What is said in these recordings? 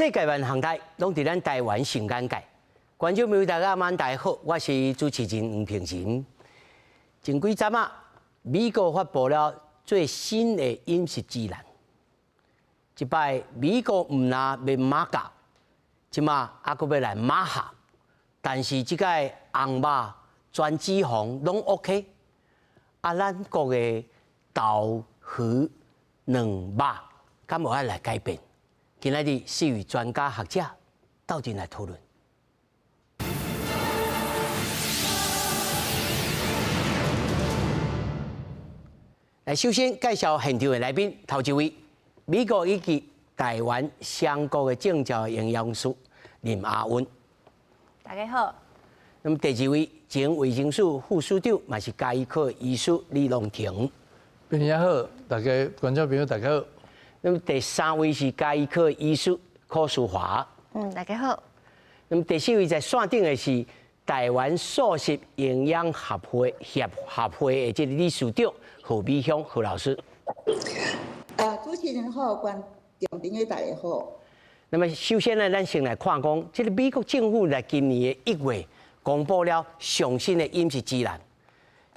世界萬航台攏佇咱台灣成眼界。觀眾朋友大家晚大家好，我是主持人黃平辰。前幾陣啊，美國發布了最新的飲食指南。這擺美國唔但要馬甲，即馬還佫要來馬下，但是這個紅肉全脂肪攏 OK。啊，咱國的豆、魚、卵、肉，敢有愛來改變？今仔日4位專家學者鬥陣來討論。來，首先介紹現場的來賓，頭一位，美國以及台灣雙國的證照營養師林阿彣。大家好。那麼第二位，前衛生署副署長，嘛是家醫科醫師李龍庭。大家好，大家觀眾朋友大家好。那麼第三位是家醫科醫師柯淑華。大家好。那麼第四位在線頂的是台灣素食營養協會的這個理事長何美香何老師。主持人好，觀眾朋友大家好。那麼首先呢，咱先來看講，這個美國政府在今年的1月公布了上新的飲食指南，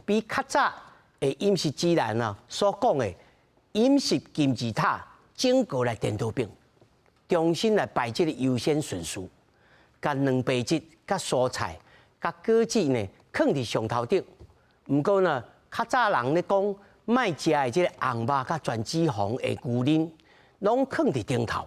比較早的飲食指南啊所講的飲食金字塔。整個來顛倒變，重新來擺這個優先順序，把蛋白質、甲蔬菜、甲果子呢放佇上頭頂。不過呢，較早人咧講，賣食的這個紅肉甲全脂肪的牛奶，攏放佇頂頭。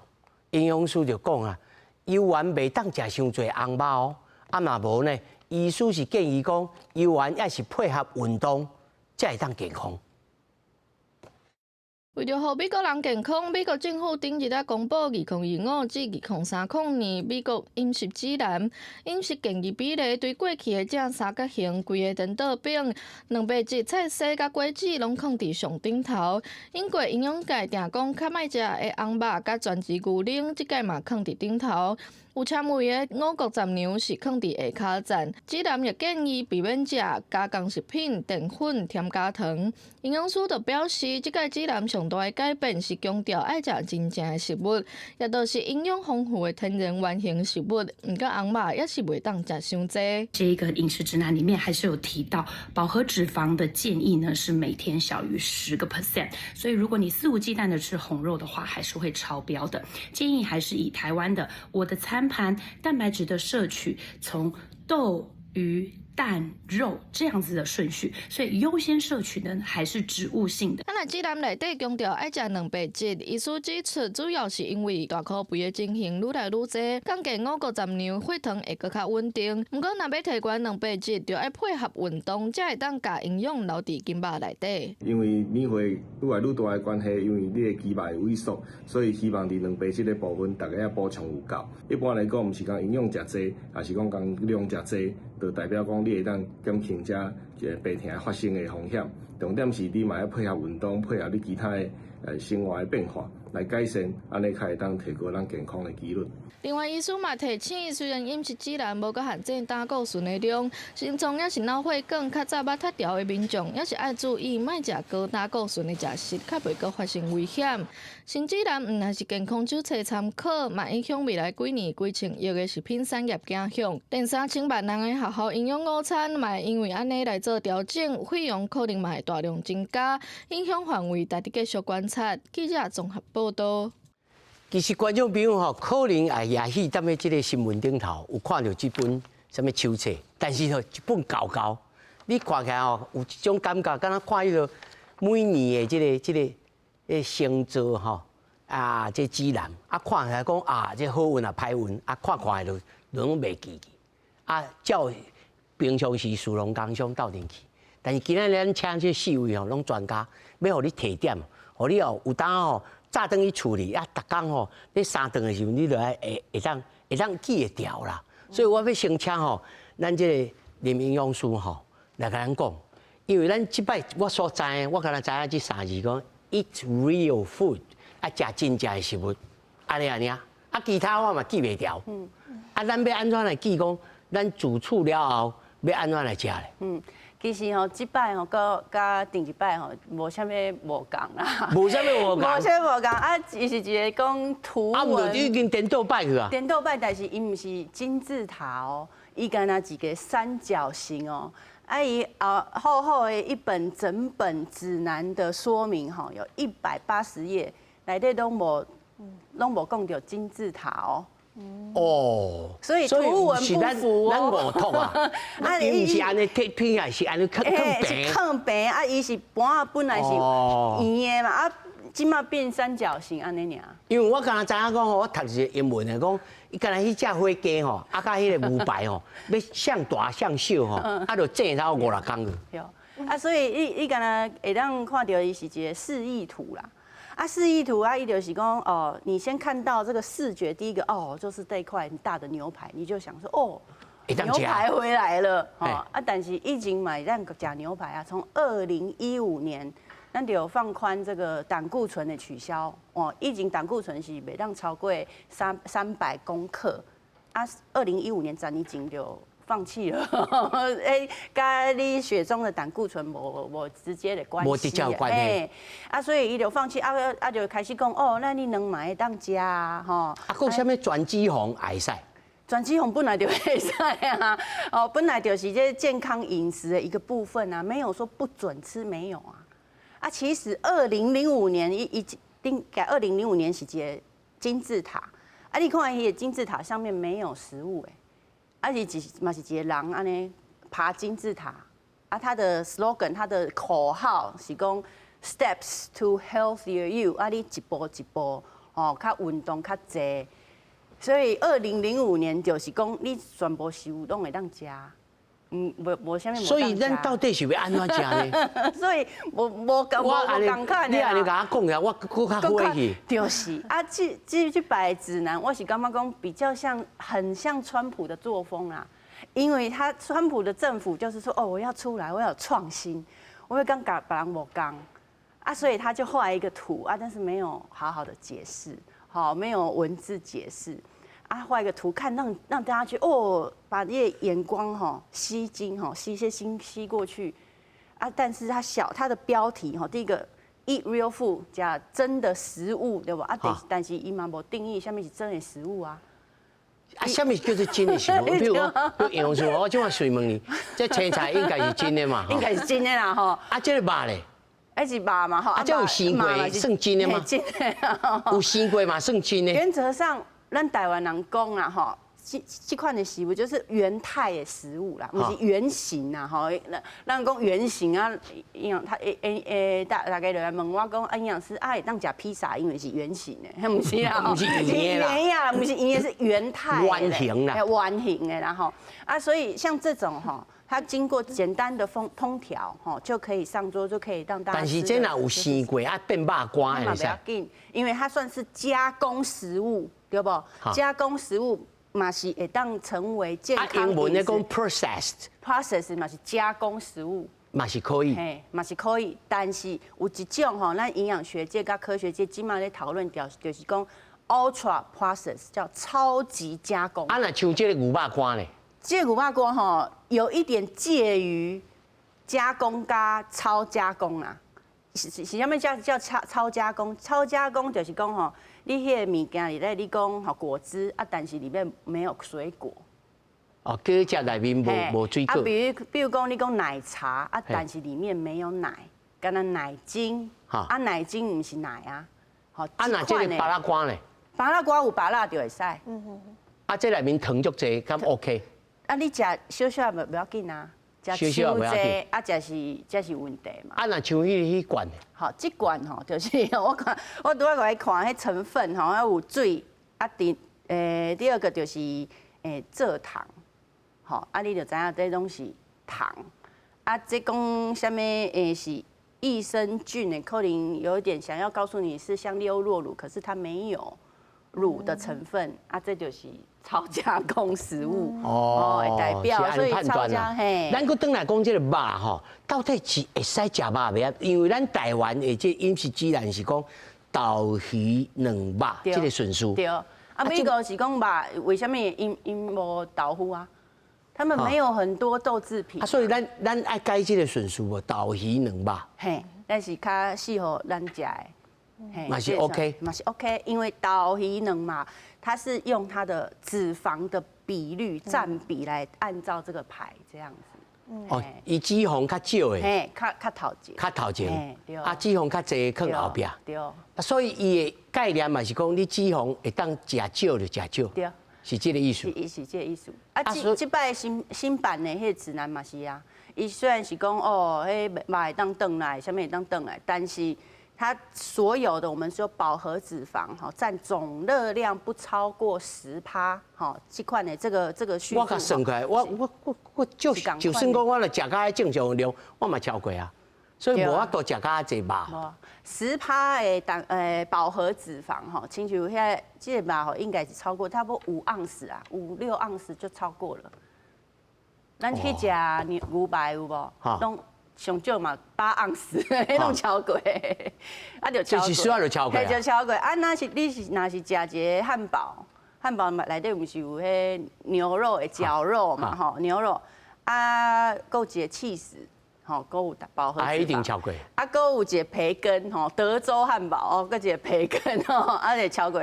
營養師就講啊，油丸袂當食傷濟紅肉哦，啊嘛無呢，醫師是建議講，油丸也是配合運動，才會當健康。為着讓美國人健康，美國政府頂日仔公布2025至2030年美國飲食指南，飲食建議比例對過去的正三角形規個顛倒變，蛋白質、菜色甲果子攏放佇上頂頭。英國營養界定講，較歹食的紅肉甲全脂牛奶，即個嘛放佇頂頭。有纖維的五穀雜糧是放佇下骹層。指南也建議避免食加工食品、澱粉、添加糖。營養師就表示，即個指南上大的改變是強調愛食真正的食物，也就是營養豐富的天然原型食物。毋過紅肉也是袂當食傷濟。這個飲食指南裡面還是有提到，飽和脂肪的建議呢是每天小於10%，所以如果你肆無忌憚的吃紅肉的話，還是會超標的。建議還是以台灣的我的餐盤蛋白質的攝取，從豆、魚、蛋、肉這樣子的順序，所以優先攝取的還是植物性的。咱指南內底強調愛食蛋白質，醫師指出，主要是因為大口肥的情形愈來愈多，降低五穀雜糧血糖會更較穩定。不過，若要提懸蛋白質，就要配合運動，才會當把營養留佇筋肉內底。因為年歲愈來愈大的關係，因為你的肌肉萎縮，所以希望佇蛋白質的部分，大家要補充有夠。一般來講，唔是講營養食濟，還是講講量食濟，就代表講你會當減輕這病痛發生的風險。重點是你嘛要配合運動，配合你其他的生活的變化來改善，安尼才會當提高咱健康的幾率。另外，醫師嘛提醒，雖然飲食指南無個限制膽固醇的量，心臟也是腦血管較早捌脫調的民眾，也是愛注意莫食高膽固醇的食食，較袂閣發生危險。新指南毋但是健康手冊參考，嘛影響未來幾年幾千億的食品產業影響。連300萬人的學校營養午餐嘛會因為安尼來做調整，費用可能嘛會大量增加，影響範圍值得繼續觀察。記者綜合報道。其實觀眾朋友吼，可能也許踮咧即個新聞頂頭有看到這本什麼手冊，但是吼一本厚厚，你看起來吼有一種感覺，敢若看迄個每年的這個星座吼啊，這指南啊，看起來講啊，這好運啊歹運啊，看看就攏袂記記啊，照平常時殊榮工商鬥陣去。但是今仔日咱請這4位吼，攏專家，要互你提點，互你哦有當吼。早頓去處理啊，逐工吼，你三頓的時候，你就會當記會掉啦。所以我要先請吼，咱這個林營養師吼來甲咱講，因為咱即擺我所知，我敢若知影這3字講 eat real food， 啊食真正的食物，安尼啊，其他我嘛記袂掉。咱要安怎來記講？咱自處了後要安怎來食咧？其實吼，即擺吼，甲頂一擺吼，無啥物無共啦。無啥物無共。無啥物無共啊，伊是一個講圖文。啊，唔就已經顛倒擺去啊。顛倒擺，但是伊毋是金字塔哦，伊干那一個三角形哦。啊，伊厚厚的一本整本指南的說明吼，有180頁，內底攏無講到金字塔哦。哦，所以圖文不符咱哦。誤讀啊，啊，伊是安尼偏啊，是安尼是坑平啊，伊是盤啊，本來是圓的嘛，啊，即馬變三角形安尼爾。因為我剛才知影講吼，我讀一個英文的講，伊敢若迄隻火雞吼，啊，甲迄個牛排吼，要向大向小吼，啊，就整到5-6工去。對，啊，所以伊敢若會當看到伊是一個示意圖啦。啊，示意圖啊，伊就是講哦，你先看到這個視覺，第一個哦，就是這一塊很大的牛排，你就想說哦，牛排回來了哦。啊，但是已經買咱吃牛排啊，從2015年，咱就有放寬這個膽固醇的取消哦，已經膽固醇是袂當超過300公克，啊，2015年10年前就放棄了，跟你血中的膽固醇無直接的關係，無直接關係。啊，所以伊就放棄，啊就開始講哦，那你能買當食啊，吼。啊，還有啥物全脂肪會使？全脂肪本來就會使啊，哦，本來就是這健康飲食的一個部分啊，沒有說不准吃，沒有啊。啊，其實2005年2005年是一個金字塔，啊，你看伊的金字塔上面沒有食物誒。啊，是嘛是一個人安尼爬金字塔，啊，他的 slogan， 他的口號是講 steps to healthier you， 啊，你一步一步哦，較運動較濟，所以2005年就是講你全部食物攏會當食，無啥物。所以咱到底是要安怎食呢？所以無共款的。你安尼甲我講呀，我佫較火氣。就是啊，這擺指南，我是感覺講比較像，很像川普的作風啦。因為川普的政府就是說，哦，我要出來，我要有創新，我要跟別人無共啊，所以他就畫一個圖啊，但是沒有好好的解釋，好，沒有文字解釋。啊，畫一個圖看，讓大家去哦，把這些眼光哈吸睛哈，吸一些心吸過去啊。但是它的標題哈，第一個 eat real food 加真的食物對吧？啊，但是伊嘛無定義什麼是真的食物啊。啊，什麼叫做真的食物？比如形容詞，我今晚水問你，這青菜應該是真的嘛？應該是真的啦吼。啊，這個肉咧？還是肉嘛吼。啊，這有生過算真的嗎？真的。有生過嘛算真的？原則上。咱台灣人講啦，吼，這款的食物就是原態的食物啦，不是原型啦，吼。咱講原型啊，營養大概就來問我講，啊，營養師啊，會當食披薩，因為是圓形的，還不是啦，不是圓的啦，圓呀，不是圓的，是原態的，圓形啦，圓形的啦，吼。啊，所以像這種吼，它經過簡單的烹調，吼，就可以上桌，就可以讓大家。但是這若有生過啊，變肉乾的，不要緊，因為它算是加工食物。對不？加工食物嘛是會當成為健康飲食。英文咧講 processed 嘛是加工食物，嘛是可以。嘿，嘛是可以，但是有一種吼，咱營養學界跟科學界今嘛咧討論掉，就是講 ultra processed 叫超級加工。啊，那像這個牛肉乾咧？這個牛肉乾吼，有一點介於加工加超加工啊。是啥物叫超加工？超加工就是講吼。你迄個物件裡頭，你講吼果汁啊，但是裡面沒有水果。哦，果汁裡面無水果。啊，比如講你講奶茶啊，但是裡面沒有奶，干那奶精。啊，奶精唔是奶啊。好，啊，那這個芭樂乾咧？芭樂乾有芭樂就會使。啊，這裡面糖足濟，咁 OK。啊，你食小小不要緊啊。小小不要緊，啊，這是問題嘛。啊，那像迄罐，好，這罐吼，就是我看，我拄仔來看迄成分吼，要有水，啊，第二個就是蔗糖，吼，啊，你就知影這攏是糖，啊，這講啥物是益生菌的，可能有一點想要告訴你是像優酪乳，可是它沒有乳的成分，啊，這就是。超加工食物哦，代表所以超加嘿。咱擱轉來講這個肉吼，到底是會使食肉袂？因為咱台灣的這飲食指南是講豆魚卵肉這個順序。對，啊，美國是講肉，為什麼因無豆腐啊？他們沒有很多豆製品。所以咱愛改這個順序無，豆魚卵吧。嘿，但是較適合咱食的。嘛是 OK， 嘛是 OK， 因為豆魚卵嘛，它是用它的脂肪的比率佔比來按照這個牌這樣子。哦，伊脂肪較少的，嘿，較頭前，較頭前，對，脂肪較濟放後壁。對。所以伊的概念嘛是講，你脂肪會當食少就食少。對。是這個意思。是這個意思。這擺新版的迄個指南嘛是啊，伊雖然是講哦，迄肉會當轉來，啥物會當轉來，但是它所有的我們說飽和脂肪哈，佔總熱量不超過10%，哈，這款的這個序數。我甲算過來，我就算講我來食到正常的量，我嘛超過啊，所以無法度食到濟肉。10%的飽和脂肪哈，親像遐這個肉應該是超過差不多5盎司啊，5、6盎司就超過了。咱去食牛排有無？攏上少嘛8盎司，迄攏超過，啊就超過。就是需要就超過。就超過。啊，若是你是食一個漢堡，漢堡內底毋是有迄牛肉的絞肉嘛吼，牛肉啊，佫有一個起司。吼，佫有飽和脂肪，一定超過。啊，佫有一個培根吼，德州漢堡哦，佫一個培根吼，啊，就超過，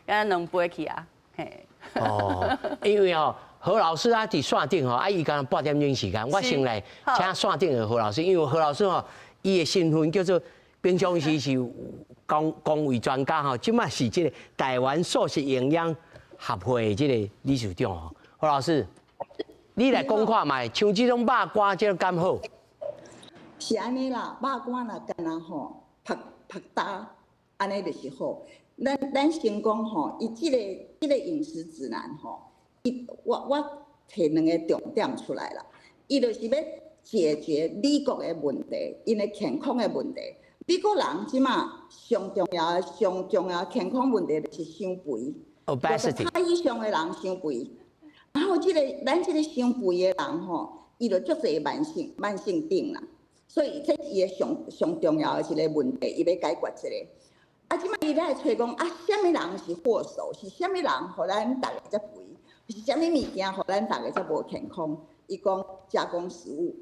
咱2杯去啊，嘿。哦，因為哦，何老師啊，佇線頂吼，啊，伊剛8點鐘時間，我先來請線頂的何老師，因為何老師吼，伊的身份叫做平常時是公衛專家吼，即馬是這個台灣素食營養協會的這個理事長吼，何老師，你來講看賣，像這種肉乾這敢好？是安尼啦，肉乾啦，干那吼，拍打，安尼就是好。咱先講吼，伊這個飲食指南吼，我提2個重點出來啦。伊就是要解決美國的問題，因的健康的問題。美國人即馬上重要健康問題就是傷肥，50%以上的人傷肥。然後咱這個傷肥的人吼，伊就足儕慢性病啦。所以這伊個上重要的一個問題，伊要解決一個。啊，即擺伊來找講啊，什麼人是禍首？是什麼人，互咱大家才肥？是什麼物件，互咱大家才無健康？伊講加工食物，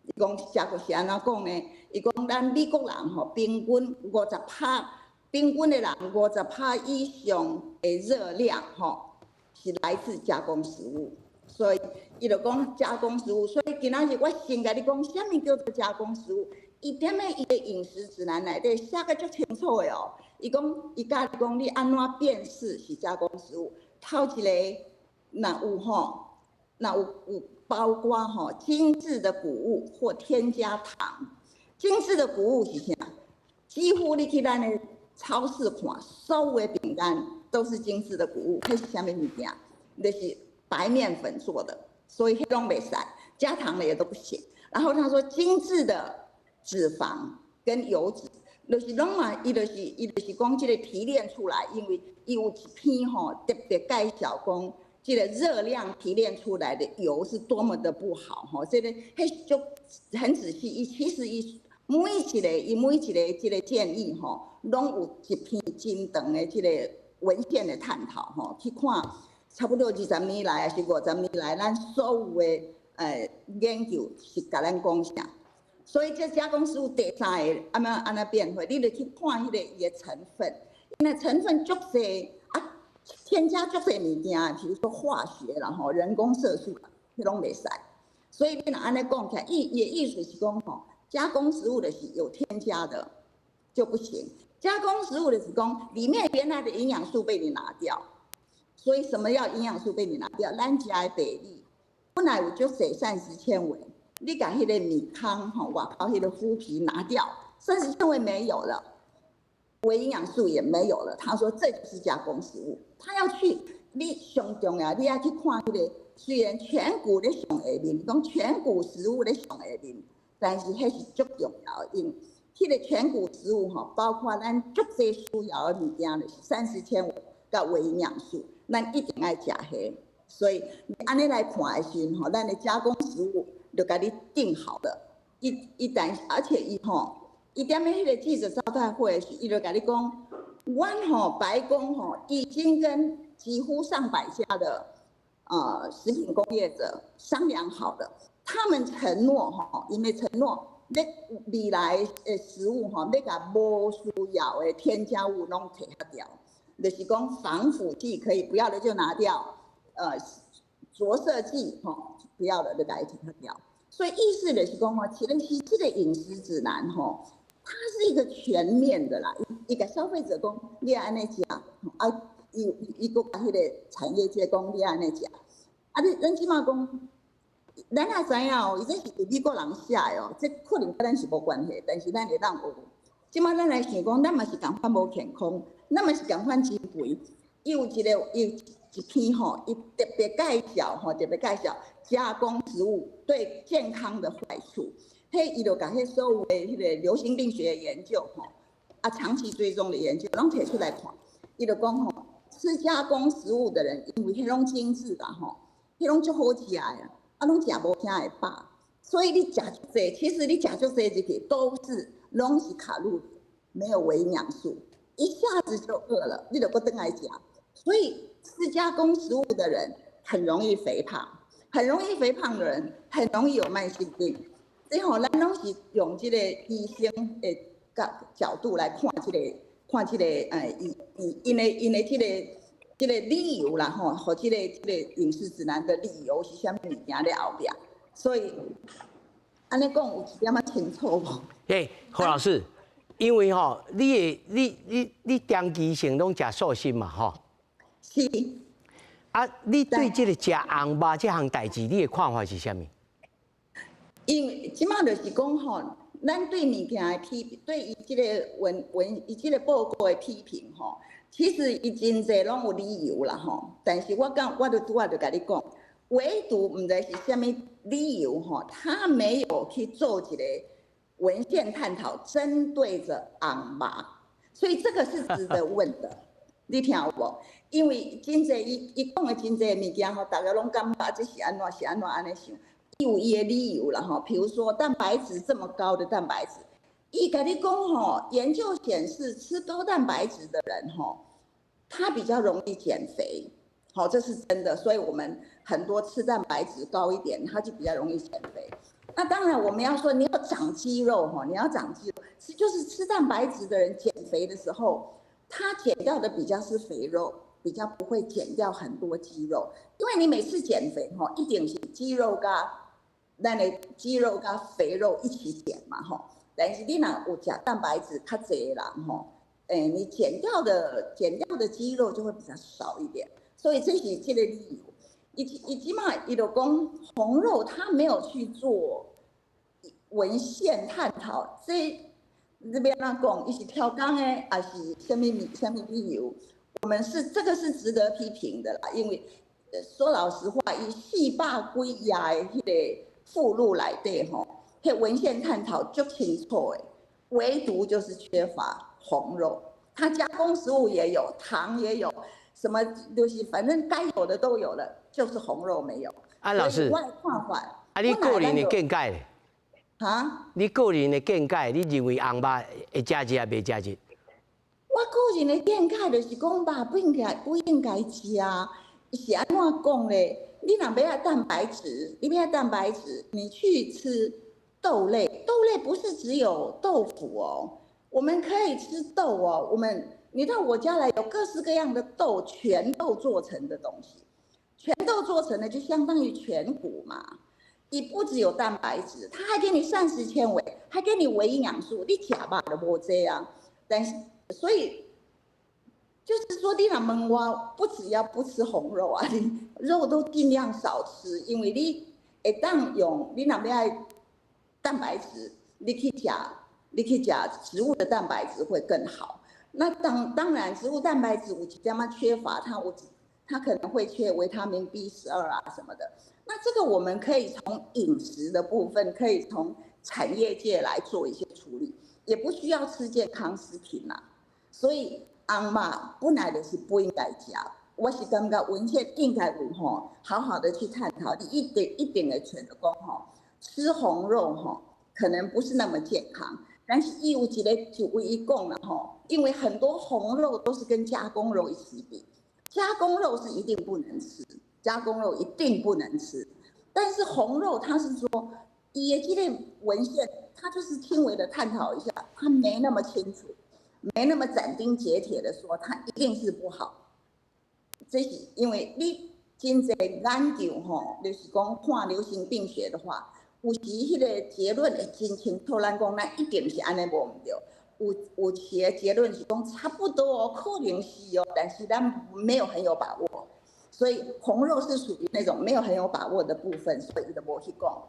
伊講加工是安怎講呢？伊講咱美國人吼，平均50%，平均的人50%以上的熱量吼，是來自加工食物。所以，伊就講加工食物，所以今仔日我先甲你講，啥物叫做加工食物？伊點咧伊個飲食指南內底寫個足清楚的哦。伊講，伊教你講，你安怎辨識是加工食物？頭一個，若有包括吼精緻的穀物或添加糖。精緻的穀物是啥？幾乎你去咱的超市看，所有的餅乾都是精緻的穀物，迄是啥物物件？就是白麵粉做的，所以迄種袂使，加糖的也都不行。然後他說精緻的脂肪跟油脂，就是攏嘛，伊就是講這個提煉出來，因為伊有一篇吼特別介紹講，這個熱量提煉出來的油是多麼的不好吼，這個迄就很仔細，其實伊每一個這個建議吼，攏有一篇真長的這個文獻的探討吼，去看。差不多20年來還是50年來，咱所有的研究是甲咱講啥，所以這加工食物第三個安怎變化，你就去看迄個伊的成分，因為成分足儕啊，添加足儕物件，比如說化學啦吼，人工色素啦，迄攏袂使。所以你若安尼講起來，伊的意思是講吼，加工食物的是有添加的就不行，加工食物的是講裡面原來的營養素被你拿掉。所以什麼叫營養素被你拿掉？咱食的比例本來有足儕膳食纖維，你把迄個米糠吼，外頭迄個麩皮拿掉，膳食纖維沒有了，微營養素也沒有了。他說這就是加工食物，他要去你上重要，你要去看迄個，雖然全穀咧上下面，講全穀食物咧上下面，但是迄是足重要的，因為迄個全穀食物吼，包括咱足儕需要的物件就是膳食纖維甲微營養素。咱一定愛食迄，所以你安尼來看的時陣吼，咱的加工食物就甲你定好了。一旦而且伊吼，伊踮咧迄個記者招待會時，伊就甲你講，阮吼白宮吼已經跟幾乎上百家的食品工業者商量好的，他們承諾哈，因為承諾未來的食物哈，要把不需要的添加物攏摕下掉，就是講防腐劑可以不要的就拿掉，着色劑哈不要的就把它摕下掉。所以意思就是講哦，其實這個飲食指南哈，它是一個全面的啦，一個消費者講你要安尼食啊。伊個把迄個產業界講你安尼食，咱即馬講，咱也知影哦，伊這是美國人寫的哦，這可能跟咱是無關係，但是咱會當學。即馬咱來想講，咱嘛是共款無健康，咱嘛是共款真肥。伊有一篇吼，伊特別介紹加工食物對健康的壞處。迄伊就把迄所有的迄個流行病學的研究吼，長期追蹤的研究，攏摕出來看，伊就講吼。吃加工食物的人，因為迄種精緻啦吼，迄種足好食的，攏食無啥會飽，所以你食足濟，其實你食足濟這個攏是卡路里，沒有微營養素，一下子就餓了，你就不等來食。所以吃加工食物的人很容易肥胖，很容易肥胖的人很容易有慢性病。所以吼，咱攏是用這個醫生的角度來看這個。因的這個理由啦吼，和這個飲食指南的理由是啥物物件在後邊，所以安尼講有一點仔清楚無？何老師，因為吼，你長期性攏食素食嘛吼？是。你對這個食紅肉這項代志，你的看法是啥物？因為即馬就是講吼。咱對物件的批評，對伊這個伊這個報告的批評吼，其實伊真濟攏有理由啦吼。但是我就拄仔就甲你講，唯獨唔知是啥物理由吼，他沒有去做一個文獻探討，針對着紅肉，所以這個是值得問的。你聽有無？因為真濟伊講的真濟物件吼，大家攏感覺這是安怎安尼想。有伊的理由啦吼，比如說蛋白質這麼高的蛋白質，伊甲你講吼，研究顯示吃高蛋白質的人吼，他比較容易減肥，好，這是真的。所以我們很多吃蛋白質高一點，他就比較容易減肥。那當然我們要說你要長肌肉吼，你要長肌肉，就是吃蛋白質的人減肥的時候，他減掉的比較是肥肉。比較不會減掉很多肌肉，因為你每次減肥吼，一定是肌肉跟肥肉一起減嘛吼。但是你若有吃蛋白質較儕的人吼，你減掉的肌肉就會比較少一點，所以這是這個理由。伊起碼伊就講紅肉，他沒有去做文獻探討，這邊那講伊是挑工的，還是什麼理由？這個是值得批評的啦，因為說老實話，以400幾頁的迄個附錄來對吼，迄文獻探討就清楚誒，唯獨就是缺乏紅肉，它加工食物也有，糖也有，什麼就是反正該有的都有了，就是紅肉沒有。老師，你個人的見解咧？你個人的見解，你認為紅肉會加熱還袂加熱？我個人的見解就是講吧，不應該吃啊。是安怎講咧？你若要愛蛋白質，你去吃豆類。豆類不是只有豆腐哦，我們可以吃豆哦。你到我家來，有各式各樣的豆，全豆做成的東西。全豆做成的就相當於全穀嘛。你不只有蛋白質，它還給你膳食纖維，還給你微營養素。你吃吧都無這樣，但是。所以就是說，你若問我，不只要不吃紅肉啊，你肉都盡量少吃，因為你會當用你若要愛蛋白質，你去吃植物的蛋白質會更好。那當然，植物蛋白質有一點仔缺乏，它可能會缺維他命 B12啊什麼的。那這個我們可以從飲食的部分，可以從產業界來做一些處理，也不需要吃健康食品啦。所以紅肉本來就是不應該吃，我是感覺文獻應該有吼，好好的去探討。你一定會覺得講吼，吃紅肉吼可能不是那麼健康，但是有一個就為伊講了吼，因為很多紅肉都是跟加工肉一起比，加工肉是一定不能吃，加工肉一定不能吃。但是紅肉它是說，也這個文獻，它就是輕微的探討一下，它沒那麼清楚，沒那麼斬釘截鐵的說它一定是不好。這是因為你真濟研究吼，就是講看流行病學的話，有時迄個結論會真清楚，咱講咱一定是安尼無唔對。有時的結論是講差不多哦，可能是哦，但是咱沒有很有把握。所以紅肉是屬於那種沒有很有把握的部分，所以就無去講。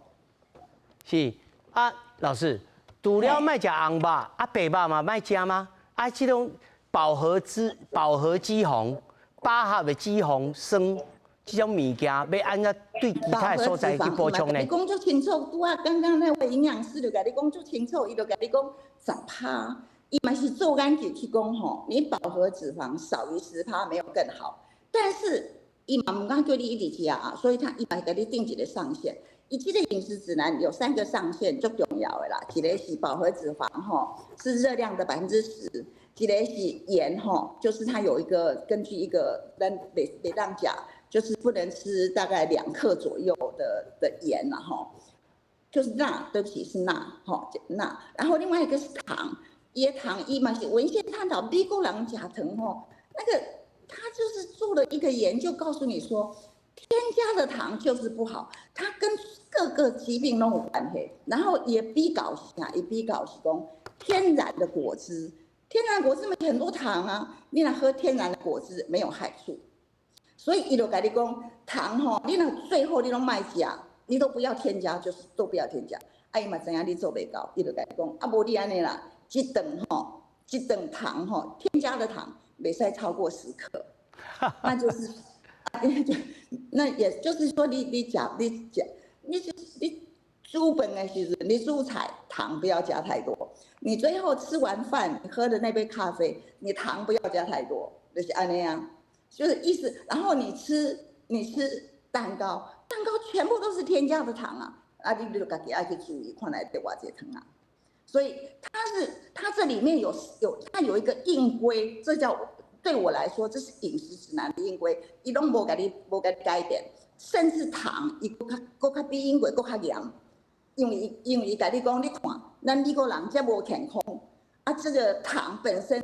是啊，老師，除了賣食紅肉，啊白肉嘛賣食嗎？啊，這種飽和脂肪、飽和的脂肪酸，這種物件要按照對其他的所在去補充呢？你講足清楚，拄啊，剛剛那位營養師就甲你講足清楚，伊就甲你講10%，伊嘛是做研究去講吼，你飽和脂肪少於10%沒有更好，但是。伊嘛唔敢叫你一直吃啊，所以他一般給你定一個上限。伊這個飲食指南有3個上限，最重要的啦。一個是飽和脂肪吼，是熱量的10%；一個是鹽吼，就是它有一個根據一個咱每當講，就是不能吃大概2克左右的鹽啦吼，就是鈉，對不起是鈉吼鈉。然後另外一個是糖，椰糖伊嘛是文獻探討美國人吃糖吼那個。他就是做了一個研究，告訴你說，添加的糖就是不好，它跟各個疾病都有關係。然後也比較下，也比較是講天然的果汁，天然果汁沒很多糖啊，你若喝天然的果汁沒有害處。所以伊就跟你講，糖吼，你若最後你攏賣加，你都不要添加，就是都不要添加。啊，伊嘛知影你做袂到，伊就跟你講，啊，無你安尼啦，一頓糖吼，添加的糖。袂使超過10克，那就是那也就是說你煮飯的時候，你煮菜糖不要加太多。你最後吃完飯你喝的那杯咖啡，你糖不要加太多，就是安尼啊，就是意思。然後你吃蛋糕全部都是添加的糖啊，啊你就自己要去注意，看來得偌濟糖啊。所以它這裡面它有一個硬規，這叫對我來說這是飲食指南的硬規，伊攏無給你改變，甚至糖伊佫較比硬規佫較嚴，因為伊甲你講，你看咱美國人這麼健康啊，這個糖本身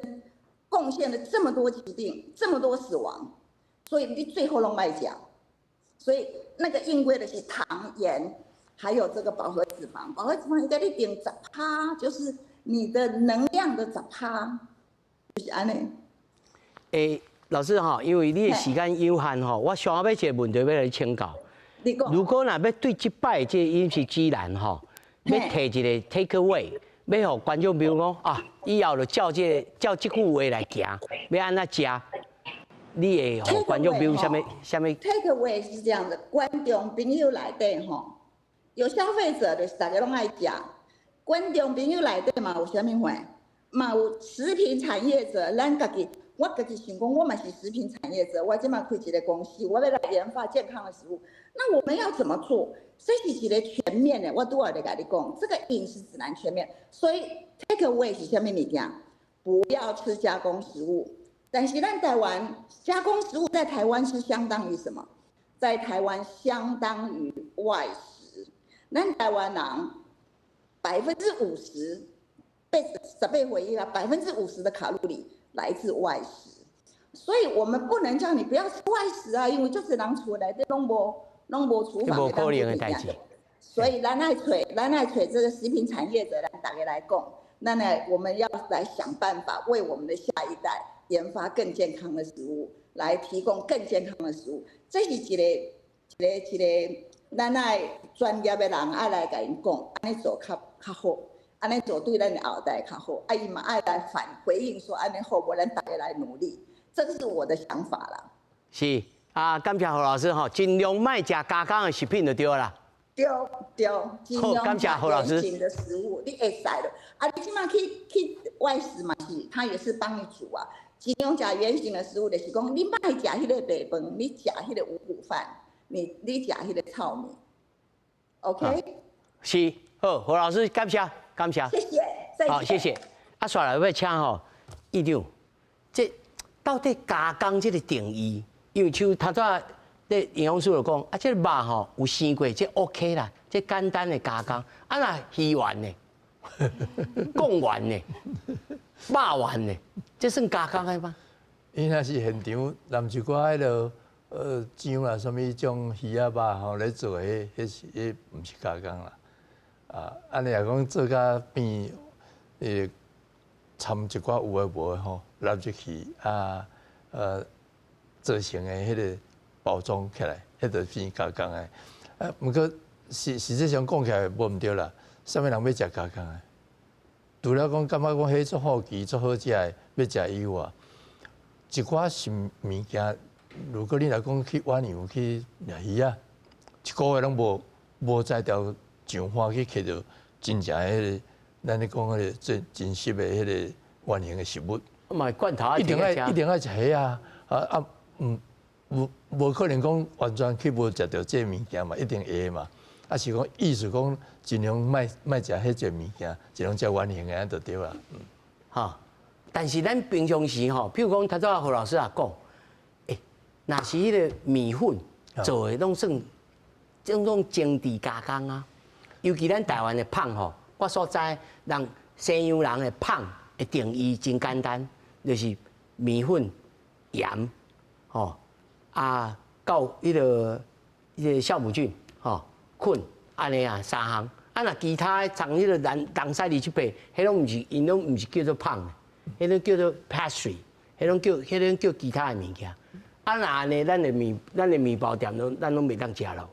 貢獻了這麼多疾病，這麼多死亡，所以你最後攏賣講，所以那個硬規的是糖鹽。還有這個飽和脂肪，飽和脂肪應該你定10%，就是你的能量的10%，就是安尼。老師哈，因為你的時間有限哈，我想要一個問題要來請教。如果若要對這擺這飲食指南哈，要提一個 take away， 要讓觀眾朋友講啊，以後就照這句話來行，要安怎吃？你會讓觀眾朋友什麼？take away 是這樣的，觀眾朋友內底吼。有消費者就是大家攏愛食，觀眾朋友內底嘛有啥物貨，嘛有食品產業者，咱家己，我家己想講，我嘛是食品產業者，我即馬開一個公司，我要來研發健康的食物，那我們要怎麼做？這是一個全面的，我拄仔就甲你講，這個飲食指南全面，所以 take away 是啥物物件？不要吃加工食物，但是咱台灣加工食物在台灣是相當於什麼？在台灣相當於外食。咱台灣人50%被10倍回憶了，50%的卡路里來自外食，所以我們不能叫你不要吃外食啊，因為就是人厝內底攏無廚房的當地。所以咱愛找這個食品產業者來大家來講，那呢我們要來想辦法為我們的下一代研發更健康的食物，來提供更健康的食物，這是一個。咱愛專業的人愛來甲因講，安尼做較好，安尼做對咱的後代較好。啊，伊嘛愛來回應說安尼好，無咱大家來努力，這個是我的想法啦。是啊，感謝侯老師吼，盡量賣食加工的食品就對啦。對，盡量買原型的食物，你會使了。啊，你即馬去外食嘛是，他也是幫你煮啊。盡量食原型的食物，就是講你賣食迄個白飯，你食迄個五穀飯。你食迄個糙米 ，OK？是，好，侯老師，感謝。謝謝，好，謝謝。啊，刷來要請吼，議長，這到底加工這個定義，因為像頭先這營養師就講啊，這個肉吼有生過，這 OK 啦，這簡單的加工。啊那魚丸呢？貢丸呢？肉丸呢？這算加工的嗎？伊若是現場南一寡迄落醬啊，什麼種魚啊肉吼咧做的，迄唔是加工啦。啊，安尼也講做甲變摻一寡有誒無誒吼，納入去啊做成誒迄個包裝起來，迄就變加工誒。啊，毋過實際上講起來無毋對啦，啥物人要食加工誒？除了講感覺講迄足好奇、足好食誒要食以外，一寡是物件，如果你來講去遠洋去掠魚啊，一個月攏無再條上花去摕到真正迄個，咱咧講迄個真實的迄個原型的食物。嘛罐頭一定愛食迄啊！無可能講完全去無食到這物件嘛，一定會嘛。啊是講意思講盡量莫食迄隻物件，盡量食原型的安就對啦。哈，但是咱平常時吼，譬如講，頭先何老師也講，若是迄個米粉做的，攏算種精緻加工啊。尤其咱台灣的麭吼，我所知，人西洋人的麭的定義真簡單，就是米粉、鹽，吼啊，到迄個酵母菌，吼菌，安尼啊三項。啊，若其他從迄個人西里去背，迄種毋是，因攏毋是叫做麭，迄種叫做 pastry， 迄種叫其他的物件。啊，那安尼，咱的麵包店咱攏袂當食咯。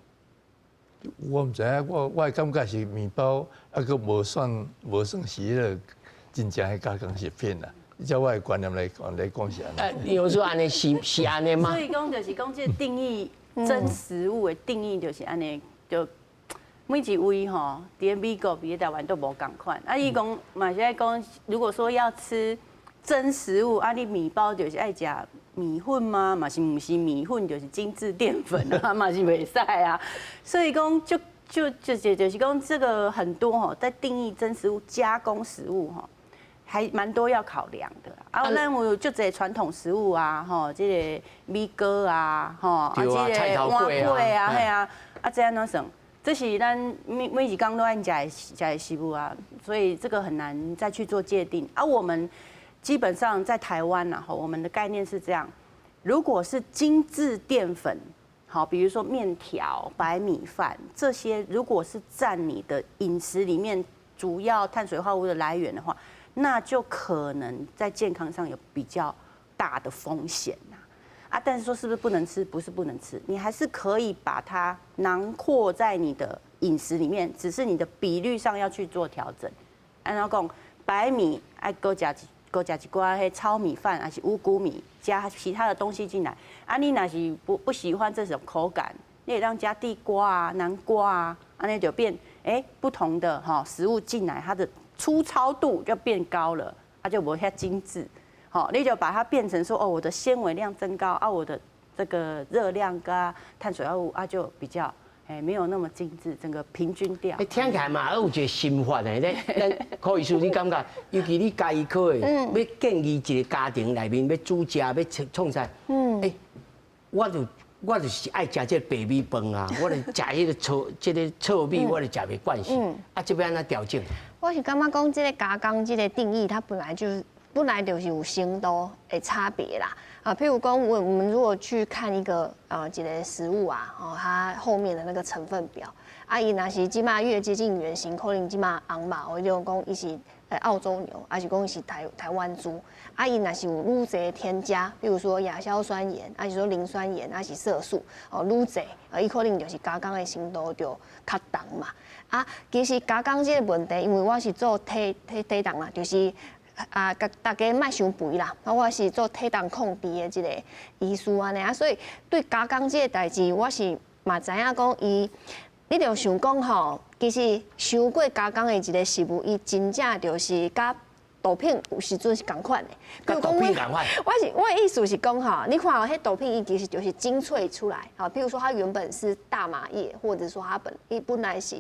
我毋知影，我的感覺是麵包，啊，佫無算是迄個真正的加工食品啦。照我的觀念來講是安尼。有說安尼是安尼嗎？所以講就是講，這定義真食物的定義就是安尼，就每一位吼，佇美國比台灣都無共款。啊，伊講嘛是愛講，如果說要吃真食物，啊，你米包就是愛食米粉嗎？嘛是毋是米粉就是精緻澱粉啊，嘛是袂使啊。所以講就是講這個很多吼，在定義真食物、加工食物吼，還蠻多要考量的。啊，咱有就這傳統食物啊，吼，這個米糕啊，吼，啊，這個碗粿啊，嘿啊，啊這樣那省，這是咱每一工都愛食的食物啊，所以這個很難再去做界定。而我們基本上在台灣吶，我們的概念是這樣：如果是精緻澱粉，好，比如說麵條、白米飯這些，如果是佔你的飲食裡面主要碳水化合物的來源的話，那就可能在健康上有比較大的風險啊。但是說是不是不能吃？不是不能吃，你還是可以把它囊括在你的飲食裡面，只是你的比率上要去做調整。按照講，白米愛多加一寡迄糙米飯，還是五穀米，加其他的東西進來。啊，你若是不喜歡這種口感，你也讓加地瓜啊、南瓜啊，安尼就變不同的哈食物進來，它的粗糙度就變高了，它就不會太精緻。好，你就把它變成說，哦，我的纖維量增高啊，我的這個熱量跟碳水化合物啊就比較沒有那麼精緻，整個平均掉。聽起來嘛，有一個心法呢。咱柯醫師，你感覺，尤其你家醫科的，要建議一個家庭裡面要煮食、要創啥？我就是愛食這個白米飯啊，我就食迄個糙米，我就食袂慣勢。啊，這邊安怎調整？我是感覺講，這個加工這個定義，它本來就是有程度的差別啦。啊，譬如講，我們如果去看一個這個食物啊，它後面的那個成分表，啊，伊若是即馬越接近原型，可能即馬紅嘛，我就講伊是澳洲牛，還是講伊是台灣豬，啊，伊若是有愈儕添加，比如說亞硝酸鹽，還是說磷酸鹽，還是色素，愈儕，伊可能就是加工的程度就較重嘛。啊，其實加工這個問題，因為我是做體重啦，就是大家莫傷肥啦，我是做體重控制的這個醫師安尼啊，所以對加工這個代誌，我是嘛知影講伊，你着想講吼，其實傷過加工的一個食物，伊真正就是甲毒品有時陣是共款的。甲毒品共款。我的意思是講吼，你看哦，迄毒品伊其實就是精粹出來，好，譬如說它原本是大麻葉，或者說它本來是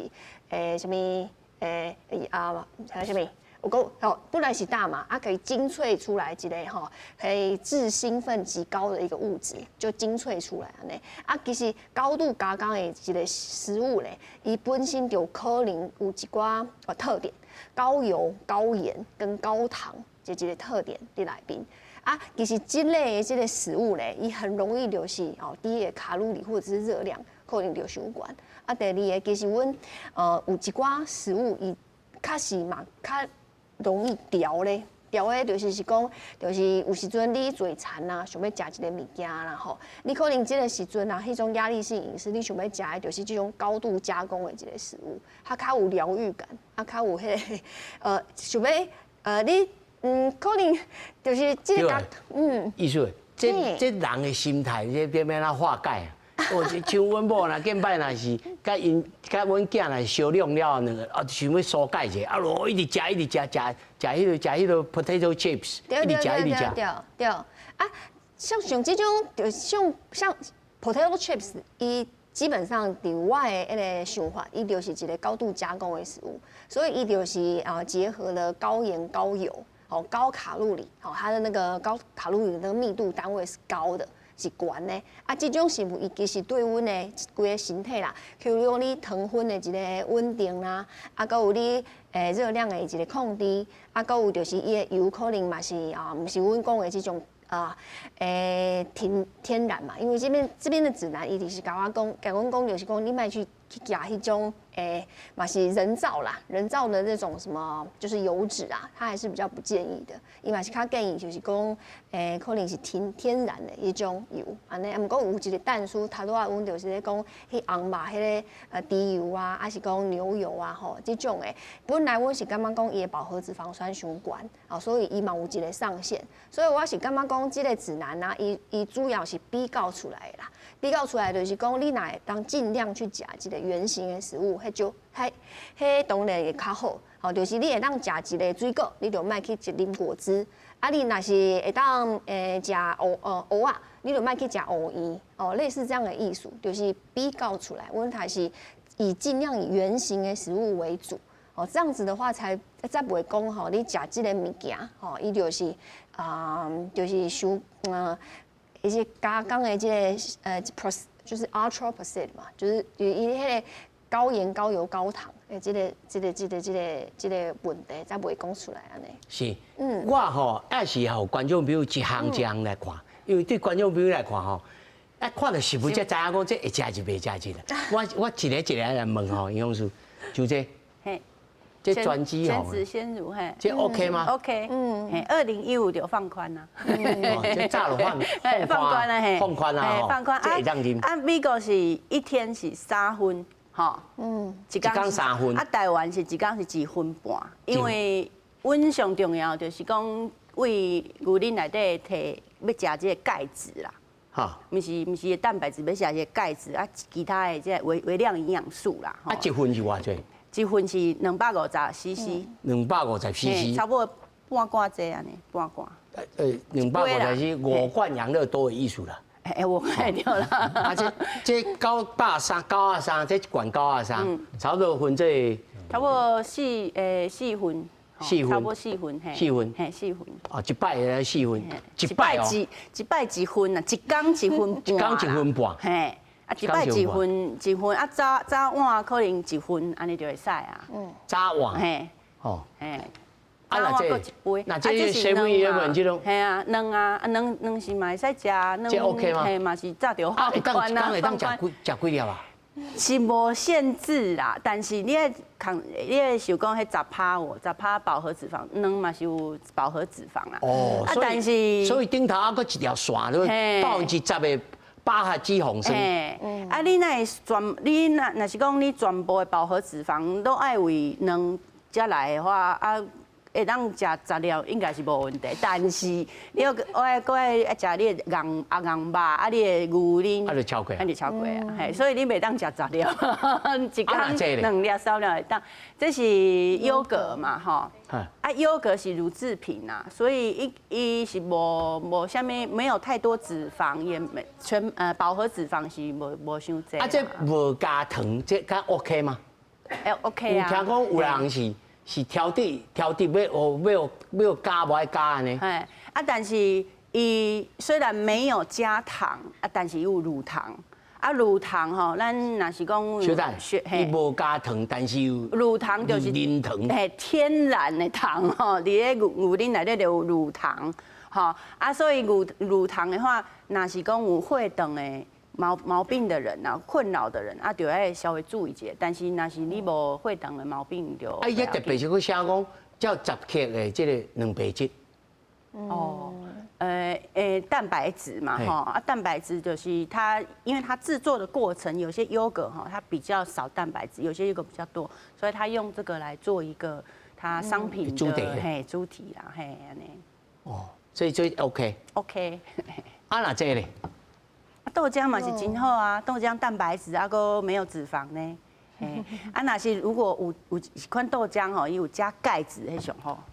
什麼還有什麼我講本來是大麻，可以精粹出來一個可以致興奮極高的一個物質，就精粹出來安尼。其實高度加工的一個食物咧，伊本身就可能有一寡特點，高油、高鹽跟高糖這幾個特點佇內面。其實這類的這個食物咧，伊很容易就是低的卡路里或者是熱量，可能就傷懸。第二個其實阮有一寡食物伊較是嘛較容易調咧，調咧就是講，就是有時陣你嘴饞啊，想要食一個物件啦吼，你可能這個時陣啊，迄種壓力性飲食，你想要食的就是這種高度加工的一個食物，它較有療癒感，較有迄個想要你可能就是這個意思，這人的心態，這變變哪化解啊？我像阮某若見擺若是，甲阮囝若是燒量了那個，想要疏解者，一直食迄個 potato chips， 一直食。對。像這種就像 potato chips， 伊基本上在我的迄個想法，伊就是一個高度加工的食物，所以伊就是結合了高鹽、高油、高卡路里，它的那個高卡路里的那個密度單位是高的。是懸的這種食物伊其實對阮的規個身體啦，譬如講你糖分的一個穩定啦，還有你熱量的一個控制，還有就是伊的油可能嘛是唔是阮講的這種天然嘛，因為這邊的指南伊就是甲阮講就是講你莫去食迄種嘛是人造啦，人造的那種什麼就是油脂啊，它還是比較不建議的。伊嘛是較建議就是講可能是天然的一種油，安尼。毋過有一個但書，頭拄仔阮就是咧講迄紅肉迄個豬油啊，還是講牛油啊吼，這種的本來阮是感覺講伊的飽和脂肪酸傷懸，所以伊嘛有一個上限。所以我是感覺講這個指南啊，伊主要是比較出來的啦。比較出來就是講，你若會當盡量去食一個原型的食物，迄當然會較好。就是你會當食一個水果，你就莫去啉果汁。你若是會當食蚵仔，你就莫去食烏魚。類似這樣的意思，就是比較出來，阮還是盡量以原型的食物為主。這樣子的話才不會講你食這個物件，伊就是就是傷一些加工的這個就是 ultra processed 嘛，就是伊迄個高鹽、高油、高糖的這個問題，才不會講出來安尼。是，我吼也是吼觀眾朋友一項一項來看，因為對觀眾朋友來看吼，看到食物才知影講這會食就袂食這個。我一個來問吼，營養師，就這。這轉機吼，全脂鮮乳嘿，這 OK 嗎 ？OK， 2015就放寬啦。這早就放寬啦，嘿，放寬啦，放寬。這會當啉。美國是一天是3分，吼，一天3分。台灣是一天是1分半，因為阮上重要就是講為牛奶內底摕要食這個鈣質啦。哈，不是蛋白質，要食這個鈣質其他的這微量營養素啦。1分是偌濟？一份是250 cc， 250 cc， 差不多半罐這安尼，半罐。250 cc 5罐養樂多的意思啦。我看到了。這923，這一罐923，差不多分這。差不多4分。差不多4分，嘿。4分。嘿，4分。一擺來4分。一擺1分啊，一天1分半。一天1分半。嘿。一擺1分，早晚可能1分，安尼就會使啊。早晚。嘿。哦。嘿。早晚各一杯。那這是7-11這種。嘿啊，卵是嘛會使食，這 OK 嗎？嘿嘛是早就放寬啊。會當食幾粒啊？是無限制啦，但是你會想講迄10%飽和脂肪，卵嘛是有飽和脂肪啦。哦。但是。所以頂頭還佫一條線，就10%的。飽和脂肪酸。你若是講你全部的飽和脂肪都愛為卵才來的話，會當食10粒應該是無問題。但是你要愛食你的硬肉，你的牛奶，就超過啊。所以你袂當食10粒，一天2粒3粒會當。這是優格嘛，吼。優格是乳製品啊，所以伊是無啥物，沒有太多脂肪，也沒飽和脂肪是無傷濟。這無加糖，這敢 OK 嗎？ OK 啊。有聽講有人是是調滴要加無愛加安尼。哎，啊，但是伊雖然沒有加糖啊，但是有乳糖。啊，乳糖吼，咱若是講，小蛋，伊無加糖，但是有乳糖就是零糖，嘿，天然的糖吼，伫個牛奶內底就有乳糖，吼啊，所以乳糖的話，若是講有血糖的毛病的人啊，困擾的人啊，就要稍微注意一下。但是若是你無血糖的毛病就啊，伊特別是佢寫講叫10克的這個蛋白質。哦。蛋白質嘛，哈啊，蛋白質就是它，因為它製作的過程，有些優格哈，它比較少蛋白質，有些優格比較多，所以它用這個來做一個它商品的主體啦，嘿，安尼。哦，所以就 OK。啊，那這個咧？豆漿嘛是真好啊，豆漿蛋白質啊，個沒有脂肪呢。嘿，啊，那是如果有一款豆漿吼，伊有加鈣質迄上好，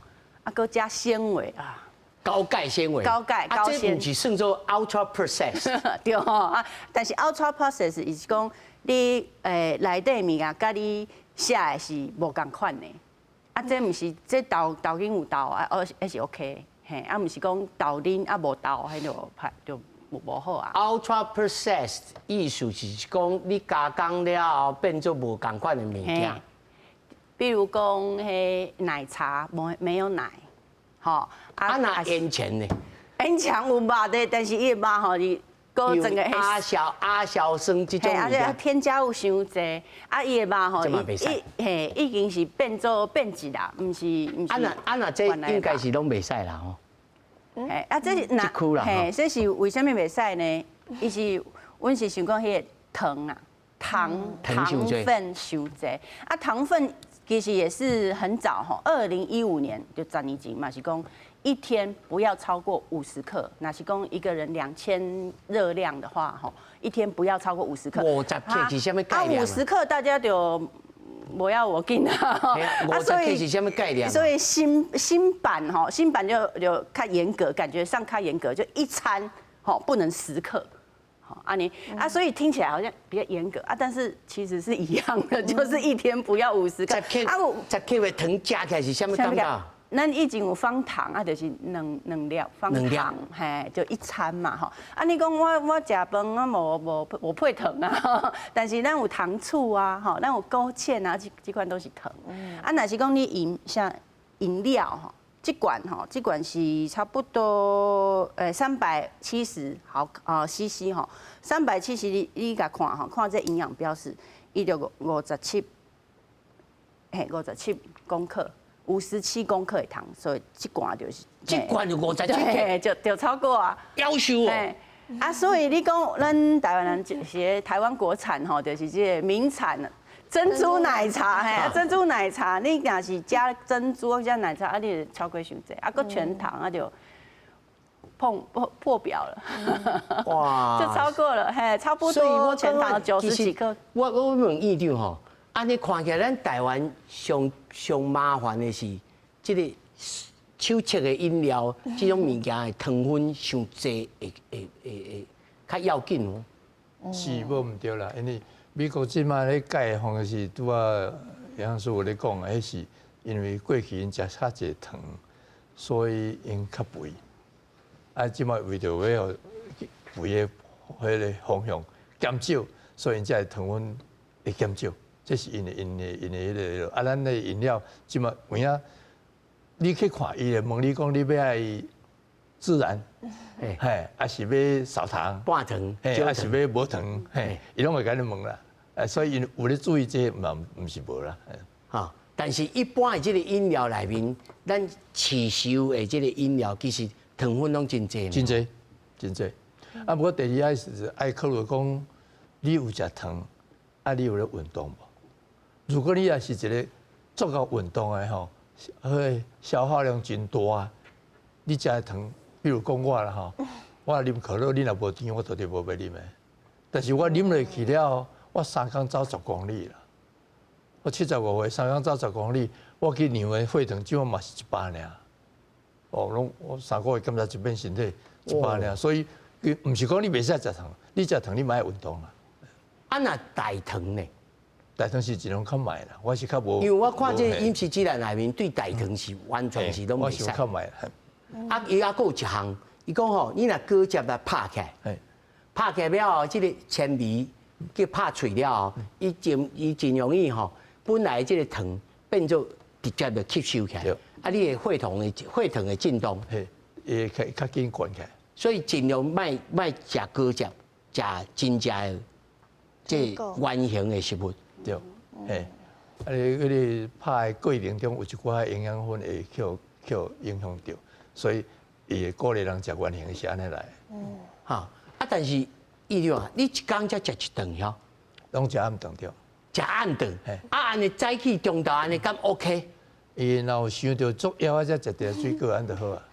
啊，個加纖維啊。高鈣纖維，高鈣高纖，這不是算做 ultra processed 對吼啊，但是 ultra processed 伊是講你內底物件甲你寫的是無共款的，啊，這唔是這豆奶有豆啊，還是 OK， 嘿，啊，唔是講豆奶啊無豆，迄就無好啊。ultra processed 意思是講你加工了後變做無共款的物件，比如講迄奶茶沒有奶。吼，啊那煙腸呢？煙腸有肉的，但是伊個肉吼，伊個整個亞硝酸這種物件，添加物傷濟，啊伊個肉吼，已經是變質啦，唔是。啊那這應該是攏袂使啦吼。啊這是那，這是為什麼袂使呢？伊是阮是想講迄個糖啊，糖分傷濟，啊糖分。其實也是很早哈，2015年就10年前嘛是講一天不要超過50克，那是講一個人2000熱量的話哈，一天不要超過50克。50克是什麼概念？50克大家就不要我緊啊。50克是什麼概念？所以新版哈，新版就較嚴格，感覺上較嚴格，就一餐哈不能10克。所以聽起來好像比較嚴格啊，但是其實是一樣的，就是一天不要50克。10克的糖加起來是什麼感覺？咱以前有方糖啊，就是兩粒方糖，嘿，就一餐嘛吼。啊，你講我食飯我無配糖啊，但是咱有糖醋啊，吼，咱有勾芡啊，這款都是糖。啊，若是講你像飲料吼。這罐是差不多370CC 吼，370你甲看吼，看這營養標示，伊就57公克，57公克的糖，所以這罐就是。這罐就57克，就超過啊。夭壽哦。啊，所以你講咱台灣人寫台灣國產吼，就是這個名產。珍珠奶茶，嘿，珍珠奶茶，你若是加珍珠加奶茶，啊，你就超過傷濟，啊，佮全糖，啊就破表了，哇，就超過了，嘿，差不多全糖90幾克。我問院長吼，安尼看起來，咱台灣上麻煩的是，這個手切的飲料，這種物件的糖分傷濟，會較要緊哦。是無唔對啦，因為美國即馬咧改的方式，拄啊楊師傅咧講，迄是因為過去因食較濟糖，所以因較肥。啊，即馬為着要肥的迄個方向減少，所以因才糖分會減少。這是因的迄個啊，咱的飲料即馬有影，你去看伊咧問你講，你要愛自然，嘿，還是要少糖、半糖，嘿，還是要無糖，嘿，伊攏會甲你問啦。所以因有咧注意這嘛，唔是無啦。哈，但是一般的這個飲料裡面，咱市售的這個飲料其實糖分攏真濟。真濟，真濟。啊，不過第二是愛考慮講，你有食糖，啊，你有咧運動無？如果你也是一個足夠運動的吼，消耗量真大，你食的糖，比如講我啦吼，我啉可樂，你若無甜，我絕對無要啉的。但是我啉落去了。我3天走10公里啦，我75歲，3天走10公里，我去量的血糖，只嘛是100爾。哦，我3個月檢查一遍身體100爾，所以唔是講你袂使食糖，你食糖你莫愛運動啦。啊，那大糖呢？大腸是盡量較賣啦，我是較無。因為我看這飲食指南內面對大腸是完全是都袂使。我是較賣。啊，伊還佫有一項，伊講吼，你若果接來拍起來，拍起來了後，這個纖維叫拍脆了後，伊真容易吼，本來這個糖變做直接就吸收起來，啊，你的血糖的震動，會較緊灌起來。所以盡量賣食高汁，食真正的這原型的食物。對，嘿，啊，你拍的過程中有一寡營養分會去影響到，所以伊會鼓勵人食原型是安尼來。哈，啊，但是伊就話，你一工才食一頓喲，攏食暗頓着。食暗頓，啊，安尼早起中晝安尼敢 OK？伊若有想到足枵啊，才食點水果安就好啊。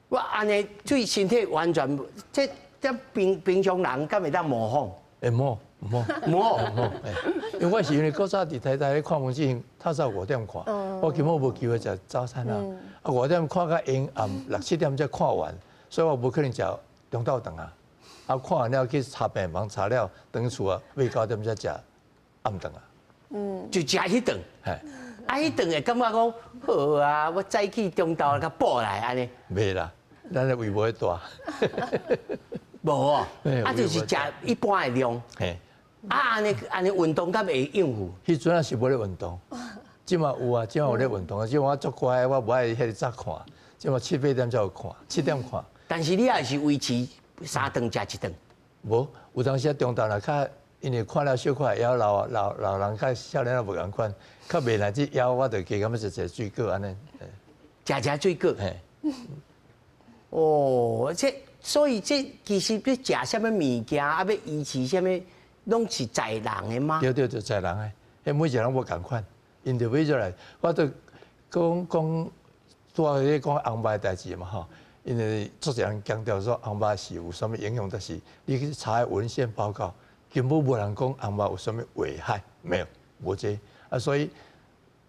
我安尼對身體完全，這平常人敢會當模仿？會模。因為我是因為較早佇台大咧看門診，透早5點看，我根本無機會食早餐啊。啊5點看到陰暗6、7點才看完，所以我無可能食中晝頓啊。啊看完了去查病房查了，等厝啊8、9點才食暗頓啊。就食迄頓。啊，迄頓會感覺講好啊，我早起中晝甲補來安尼。袂啦，咱的胃無會大。無哦，啊就是食一般的量。啊，安尼運動敢會應付？迄陣啊是無咧運動，即嘛有啊，即嘛有咧運動啊。即我足乖，我無愛迄個早看，即嘛7、8點才有看，7點看。但是你也是維持3頓食一頓。無，有當時中晝若較，因為看了小可枵老人較少年啊無共款，較袂來這枵，我就加咁樣食水果安尼。食水果。哦，所以這其實要食什麼物件，啊要維持什麼，攏是在人的嗎？對，在人的，迄每一個人無共款，因着買出來，我都講拄咧講紅肉的代誌嘛吼，因為作者人強調說紅肉是有什麼影響，但是你去查文獻報告，根本無人講紅肉有什麼危害，沒有，無這啊，所以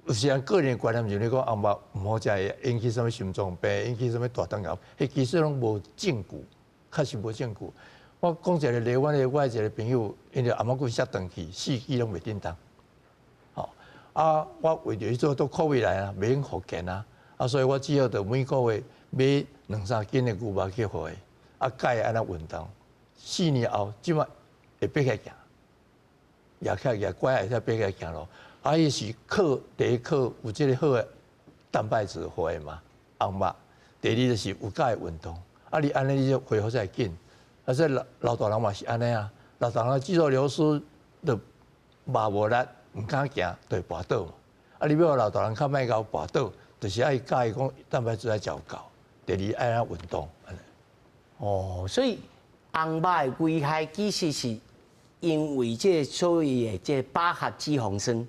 有時人個人觀念就是講紅肉唔好食，會引起什麼心臟病，引起什麼大腸癌，迄其實攏無證據。確實無證據。我講一個例，我一個朋友，因為阿媽骨摔斷去，4支攏袂叮當。好，啊，我為着伊做都COVID來啊，袂用復健啊，啊，所以我只好就每個月買2、3斤的牛肉去互伊，啊，教伊安怎運動。4年後，即馬會爬起來行，也起來乖會使爬起來行咯。啊，伊是第一有即個好的蛋白質互伊嘛，紅肉。第二就是有教伊運動。啊！你安尼你就恢復才會緊，啊！所以老大人嘛是安尼啊，老大人肌肉流失，就肉無力，唔敢行，就會跋倒嘛。啊！你要老大人較莫夠跋倒，就是愛教伊講蛋白質愛照夠，第二愛運動。哦，所以紅肉的危害其實是因為這所謂的這飽和脂肪酸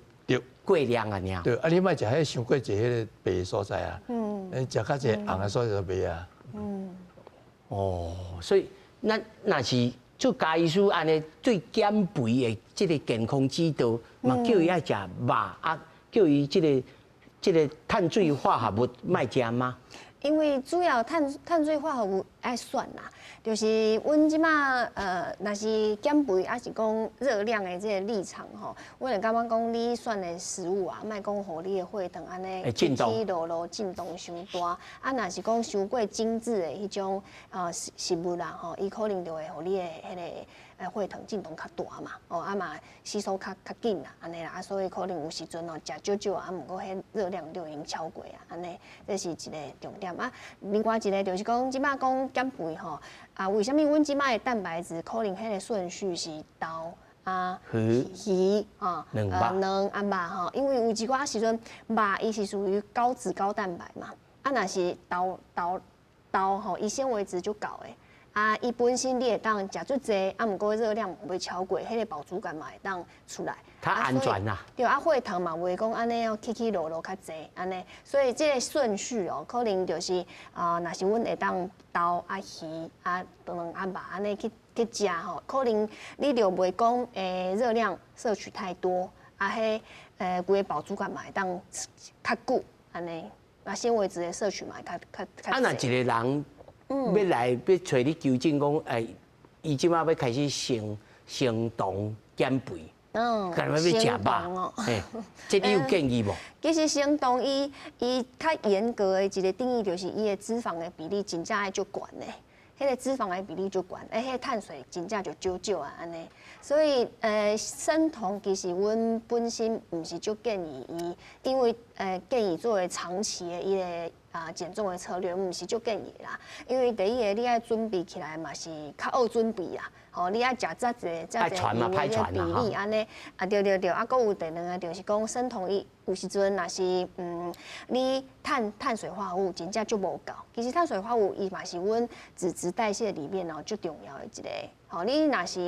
過量啊，爾。對，啊！你莫食迄傷過濟迄個白的所在啊，食較濟紅的所在就袂啊。哦，所以那是做家醫師安尼最減肥的這個健康指導，嘛叫伊愛食肉啊，叫伊這個碳水化合物莫食嗎？因為主要碳水化合物愛選啦，就是阮即馬若是減肥，還是講熱量的這個立場吼，我就感覺講你選的食物啊，莫講互你的血糖安尼起起落落震動傷大，啊，若是講傷過精緻的迄種食物啦吼，伊可能就會互你的迄個血糖震動較大嘛，哦，啊嘛吸收較緊啦，安尼啦，啊，所以可能有時陣哦食少啊，毋過迄熱量就已經超過啊，安尼，這是一個重點啊。另外一個就是講，即馬講減肥吼，啊，為什麼阮即馬的蛋白質可能迄個順序是豆啊、魚啊、卵啊肉吼，因為有一寡時陣肉伊是屬於高脂高蛋白嘛，啊，若是豆吼，伊纖維質就高誒。啊，伊本身你會當食足濟，啊，毋過熱量袂超過，迄個飽足感嘛會當出來，較安全啦。對啊，血糖嘛袂講安尼哦，起起落落較濟安尼，所以這個順序哦，可能就是若是阮會當豆啊魚啊卵啊肉安尼去食吼，可能你就袂講熱量攝取太多，啊，迄規個飽足感嘛會當較久安尼，啊，纖維質的攝取嘛會較濟。啊，若一個人。要來要找你糾正講，伊即馬要開始行動減肥，干嘛要食肉？哎，這你有建議無？其實生酮伊較嚴格的一個定義就是伊的脂肪的比例真正愛就懸的，迄個脂肪的比例就懸，迄個碳水真正就少啊安尼。所以生酮其實阮本身唔是就建議伊，因為建議作為長期的伊個減重的策略，唔是就建議啦。因為第一個你愛準備起來嘛是較好準備啦。吼，你愛食遮濟油的比例安尼，對，啊，佫有第二個就是講生酮伊有時陣若是你碳水化合物真正就無夠。其實碳水化合物伊嘛是阮脂質代謝裡面最重要的一個。吼，你若是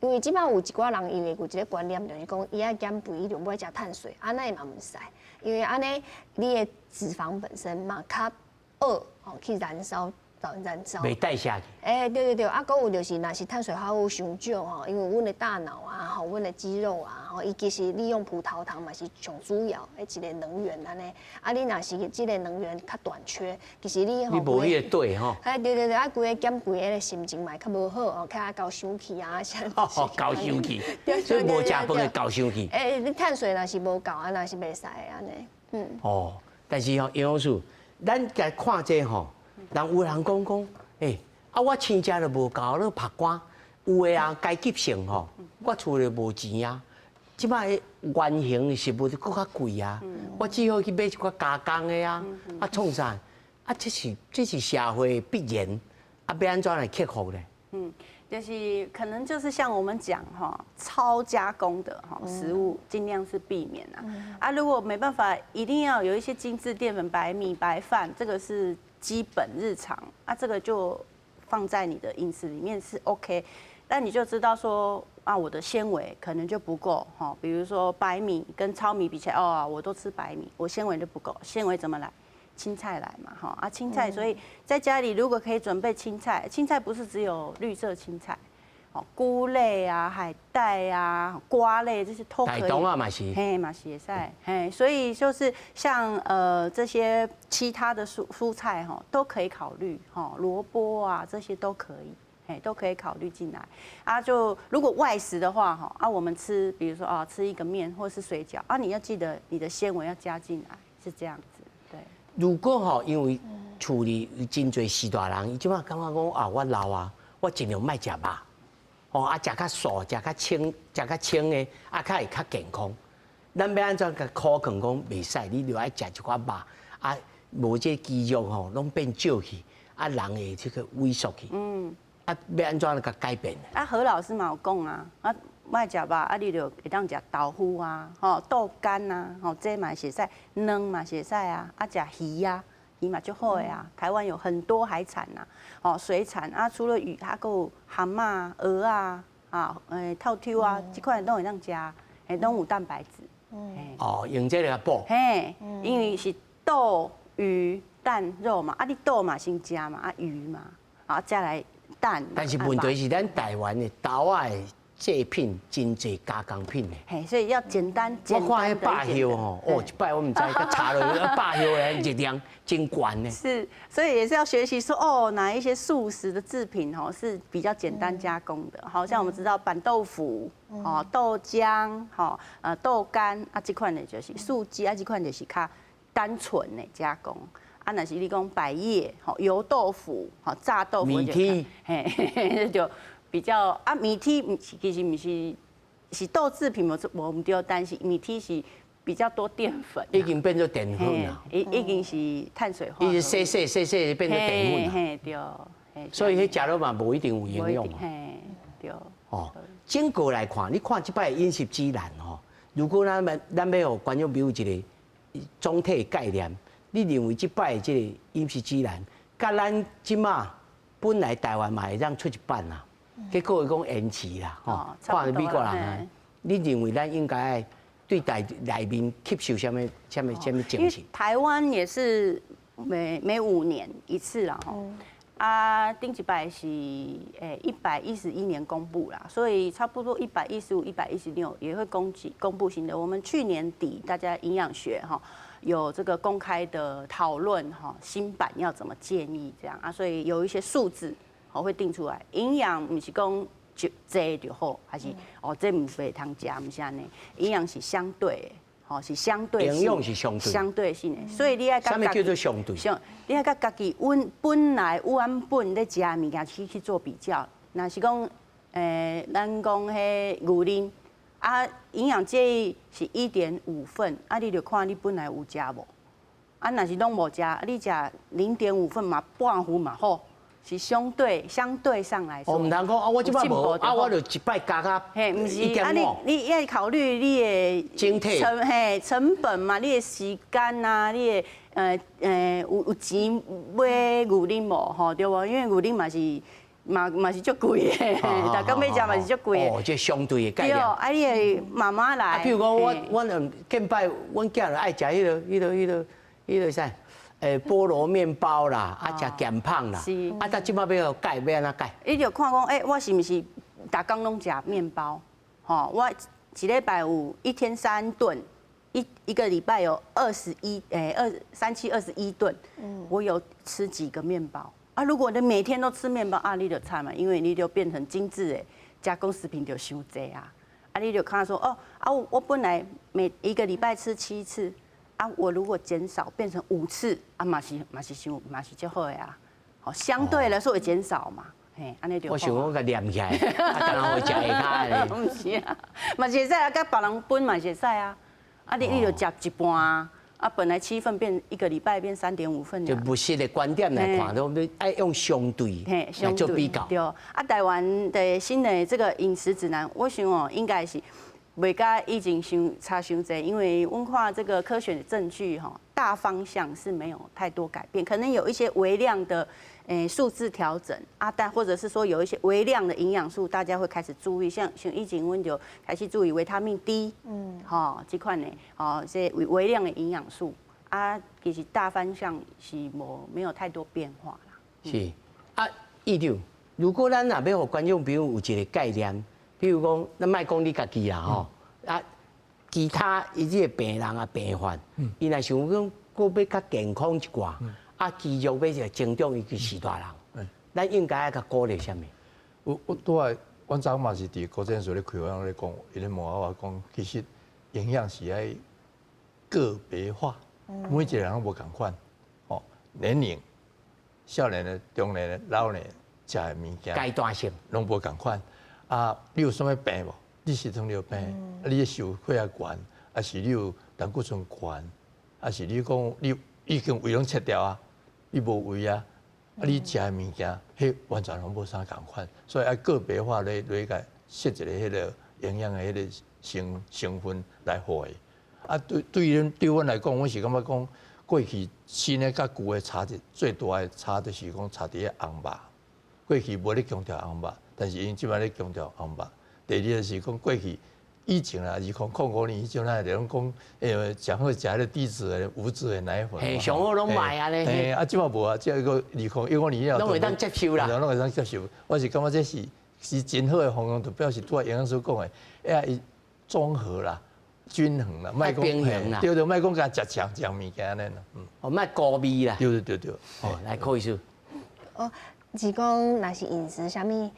因為即擺有一寡人以為有一個觀念就是講伊愛減肥伊就唔愛食碳水，安尼嘛唔使，因為安尼你的脂肪本身嘛較餓去燃燒。袂代謝去。對，啊，佫有就是，若是碳水化合物傷少吼，因為阮的大腦啊，吼，阮的肌肉啊，吼，伊其實利用葡萄糖嘛是上主要的一個能源安尼。啊，你若是即個能源較短缺，其實你吼，你無迄個對吼。對，啊，規個減肥個心情嘛較無好哦，較高生氣啊，啥。高生氣，所以無食飯會高生氣。你碳水若是無夠啊，若是袂使安尼。哦，但是吼，楊老師，咱家看這吼。有人講，我親家就無夠，咧拍光，有誒啊，該急性吼，我厝裡無錢啊，即擺原型的食物佫較貴啊，我只好去買一寡加工的啊，創啥？這是社會必然，要安怎來克服咧？就是可能就是像我們講哈，超加工的哈食物盡量是避免啊。如果沒辦法，一定要有一些精緻澱粉、白米、白飯，這個是基本日常啊，這個就放在你的飲食裡面是 OK。但你就知道說啊，我的纖維可能就不夠哈。比如說白米跟糙米比起來，我都吃白米，我纖維就不夠。纖維怎麼來？青菜來嘛，哈啊青菜，所以在家裡如果可以準備青菜，青菜不是只有綠色青菜，哦，菇類啊、海帶啊、瓜類這些都可以。冬啊嘛是，嘿嘛是也在，嘿，所以就是像這些其他的蔬菜哈都可以考慮，哈蘿蔔啊這些都可以，嘿都可以考慮進來。啊，就如果外食的話，哈啊我們吃，比如說吃一個麵或是水餃啊，你要記得你的纖維要加進來，是這樣子。如果吼，因為厝裡有真濟士大人，伊即馬感覺講我老啊，我盡量莫食肉，吼食較素，食較清的，較會較健康。咱要安怎甲考勸講袂使，你就愛食一寡肉，無這肌肉吼，攏變少去，人會這個萎縮去。要安怎來甲改變？何老師嘛有講莫食肉，你就會當食豆腐啊，豆乾啊，這嘛是會使，卵嘛是會使啊，食魚啊，魚嘛就好啊。台灣有很多海產吶，水產啊，除了魚，還有蛤蟆、鵝啊，透抽啊，這款都會當食，攏有蛋白質。用這個來補。嘿，因為是豆、魚、蛋、肉嘛，你豆嘛先食嘛，魚嘛，再來蛋。但是問題是咱台灣的豆仔的製品真濟加工品的，嘿，所以要簡單。我看迄百葉吼，一擺我唔知，佮查落去，百葉的熱量真懸呢。是，所以也是要學習說，哪一些素食的製品是比較簡單加工的，好像我們知道板豆腐、豆漿、豆乾啊，這款的就是素雞啊，這款就是較單純的加工。啊，若是你講百葉、油豆腐、炸豆腐，米梯，嘿，就。比較米梯其實不是豆製品，我們就擔心米梯是比較多澱粉，已經變做澱粉了，已經是碳水化合物，伊是細變做澱粉了，對，所以迄食了嘛無一定有營養嘛，對。整個來看，你看這擺飲食指南吼，如果咱要互觀眾朋友一個總體概念，你認為這擺這個飲食指南，甲咱即馬本來台灣嘛會當出一版啊？結果伊講延期啦，看美國人啊，你認為咱應該對台內面吸收什麼政策？因為台灣也是每5年一次啦，頂一擺是111年公布啦，所以差不多115、116也會公布新的。我們去年底大家營養學有這個公開的討論新版要怎麼建議這樣啊，所以有一些數字。會定出來，營養不是講多就好，還是哦這唔袂通食，唔是安尼，營養是相對的。哦，是相對性，營養是相對性的，所以你要甲什麼叫做相對？你要甲家己本來原本咧食的物件去做比較。若是講，咱講迄牛奶，啊，營養建議是1.5份，啊，你就看你本來有食無？啊，若是攏無食，你食0.5份嘛，半壺嘛好。是相對上來說，我唔通講啊，我即擺無，啊，我就一擺加到1.5。你要考慮你的整體成本嘛，你的時間啊，你的有錢買牛奶無吼對無？因為牛奶嘛是足貴的，大家要食嘛是足貴的。哦，這相對的概念。對，啊，你會慢慢來。譬如講，我見擺，阮囝就愛食迄個啥？菠蘿麵包啦，啊，食鹹胖啦，啊，但即擺要改，要安怎改？你就看講，我是毋是逐工攏食麵包？吼，我一禮拜有1天3頓，一個禮拜有21 頓，我有吃幾個麵包啊？如果你每天都吃麵包，啊，你就慘嘛，因為你就變成精緻的加工食品就傷濟啊，啊，你就看說，哦，啊，我本來每一個禮拜吃7次。啊，我如果減少變成5次，啊，嘛是就好的啊。好，相對來說會減少嘛，嘿，安尼就好。我想講個念起來，啊，當然會食下骹咧。唔是啊，嘛是會使啊，甲別人分嘛是會使啊。啊，你就食一半啊，啊，本來7份變一個禮拜變3.5份。就務實的觀點來看，都愛用相對來做比較。對，啊，台灣的新的這個飲食指南，我想哦，應該是。袂甲以前差傷濟，因為阮看這個科學的證據哈，大方向是沒有太多改變，可能有一些微量的數字調整啊，但或者是說有一些微量的營養素，大家會開始注意，像以前阮就開始注意維他命 D，哈，這款呢，哦，這微量的營養素啊，其實大方向是沒有太多變化啦。是啊，議長，如果咱若要互觀眾朋友有一個概念。比如講，咱莫講你家己啦吼，啊，其他伊這個病人啊病患，伊若想講過要較健康一寡，啊，肌肉要增長，伊就是大人，咱應該要甲鼓勵啥物？我拄仔，阮昨嘛是佇高診所咧開會咧講，伊咧問我講，其實營養是愛個別化，每一個人攏無共款，哦，年齡、少年的、中年的、老年食的物件，階段性攏無共款。啊，你有啥物病無？你是糖尿病，啊，你受血壓懸，啊是你有膽固醇懸，啊是你講你已經胃攏切掉啊，你無胃啊，啊你食的物件，迄完全攏無啥共款，所以要個別化來個設一個迄個營養的迄個成分來互伊。啊，對阮來講，我是感覺講過去新的甲舊的差別最大的差就是講差佇個紅肉，過去無咧強調紅肉。但是因即擺咧強調紅肉。第二就是講過去以前啊，2005年以前咱就講上好食迄個低脂的、無脂的奶粉。嘿，上好攏賣啊咧。嘿，啊，即擺無啊，即個2015年以後。攏會當接受啦。攏會當接受。我是感覺這是真好的方向，就表示拄仔營養師講的，伊綜合啦、均衡啦，莫講平衡啦。對對，莫講甲食強物件安尼啦。哦，莫高味啦。對。哦，來柯醫師。哦。是講，若是飲食啥物，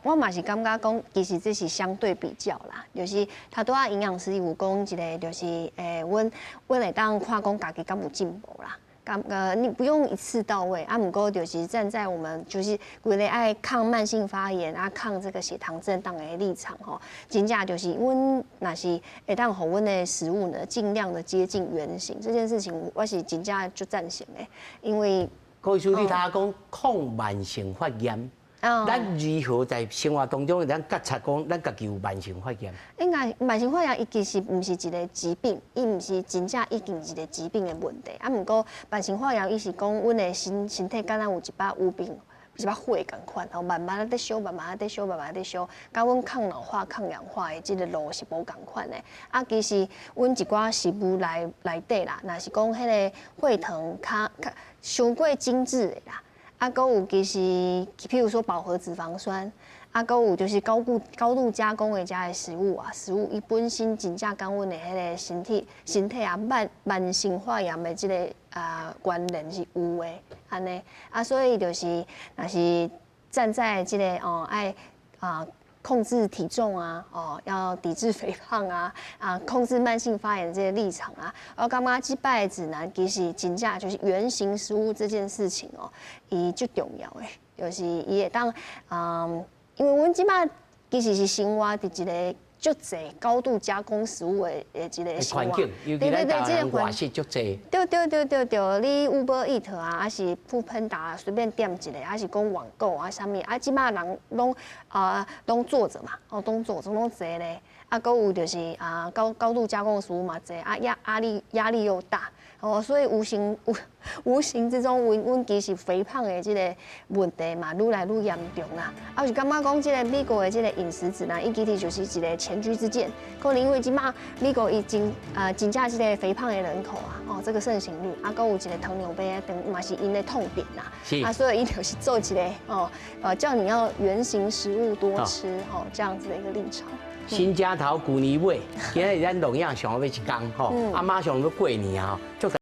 我嘛是感覺講，其實這是相對比較啦。就是他拄仔營養師有講一個，就是阮會當看講家己敢有進步啦。你不用一次到位啊，不過就是站在我們就是為了愛抗慢性發炎啊，抗這個血糖震盪的立場吼，真正就是阮若是會當互阮的食物呢，盡量的接近原型。這件事情我是真正就贊成的，因為。柯醫師，你睇講抗慢性發炎，咱如何在生活當中，咱覺察講咱家己有慢性發炎？應該慢性發炎，伊其實毋是一個疾病，伊毋是真正已經一個疾病的問題。啊，毋過慢性發炎，伊是講阮的身體敢若有一把有病。一把火共款，然後慢慢在燒，慢慢在燒，慢慢在燒，甲阮抗老化、抗氧化的這個路是無共款的。啊，其實阮一寡食物內底啦，若是講迄個血糖較傷過精緻的啦，啊，閣有其實譬如說飽和脂肪酸，啊，閣有就是高度加工的這個食物啊，食物伊本身真正甲阮的迄個身體啊慢性發炎的這個關聯是有的。安尼啊，所以就是若是站在這個愛控制體重啊，要抵制肥胖啊，控制慢性發炎這些立場啊，我感覺這擺的指南其實真正就是原型食物這件事情伊最重要的，就是伊會當因為阮即擺其實是生活佇一個足濟高度加工食物的一個生活，尤其咱台灣人外食足濟。對，你 Uber Eat 啊，還是 Foodpanda 隨便點一個，還是講網購啊，啥物即擺人攏坐着嘛，攏坐着攏坐咧，閣有就是高度加工的食物嘛濟，壓力又大。所以無形之中，阮其實肥胖的這個問題嘛，愈來愈嚴重啦。我是感覺講，這個美國的這個飲食指南，伊其實就是一個前車之鑑。可能因為即馬美國已經增加這個肥胖的人口啊，這個盛行率，閣有一個糖尿病等嘛是因的痛點啦。所以伊就是做一個叫你要原型食物多吃這樣子的一個立場。新正頭舊年尾，今日咱農業上要一天吼，馬上要過年啊，